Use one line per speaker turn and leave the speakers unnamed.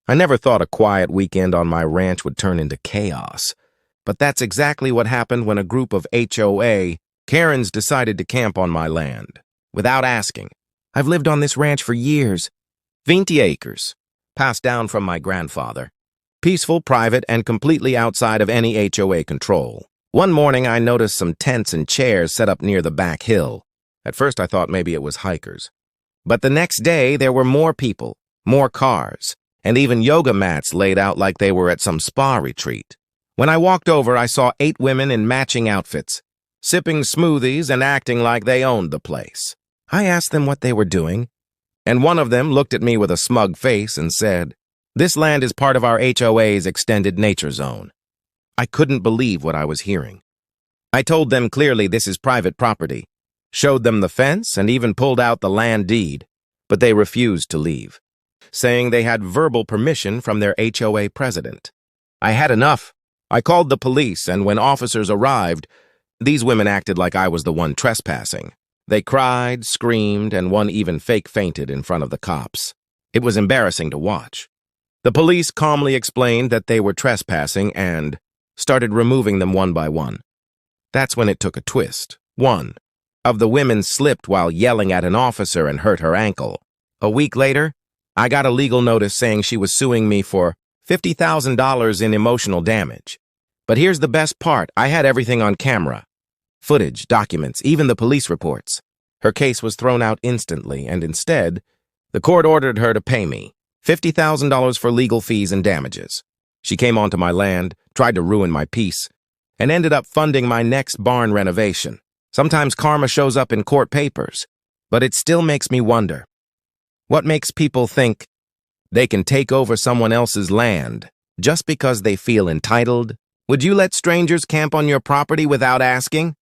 I never thought a quiet weekend on my ranch would turn into chaos. But that's exactly what happened when a group of HOA Karens decided to camp on my land. Without asking. I've lived on this ranch for years. 20 acres, passed down from my grandfather. Peaceful, private, and completely outside of any HOA control. One morning, I noticed some tents and chairs set up near the back hill. At first, I thought maybe it was hikers. But the next day, there were more people, more cars, and even yoga mats laid out like they were at some spa retreat. When I walked over, I saw 8 women in matching outfits, sipping smoothies and acting like they owned the place. I asked them what they were doing, and one of them looked at me with a smug face and said, "This land is part of our HOA's extended nature zone." I couldn't believe what I was hearing. I told them clearly this is private property, showed them the fence, and even pulled out the land deed, but they refused to leave, saying they had verbal permission from their HOA president. I had enough. I called the police, and when officers arrived, these women acted like I was the one trespassing. They cried, screamed, and one even fake fainted in front of the cops. It was embarrassing to watch. The police calmly explained that they were trespassing and started removing them one by one. That's when it took a twist. One of the women slipped while yelling at an officer and hurt her ankle. A week later, I got a legal notice saying she was suing me for $50,000 in emotional damage. But here's the best part. I had everything on camera. Footage, documents, even the police reports. Her case was thrown out instantly, and instead, the court ordered her to pay me $50,000 for legal fees and damages. She came onto my land, tried to ruin my peace, and ended up funding my next barn renovation. Sometimes karma shows up in court papers, but it still makes me wonder. What makes people think they can take over someone else's land just because they feel entitled? Would you let strangers camp on your property without asking?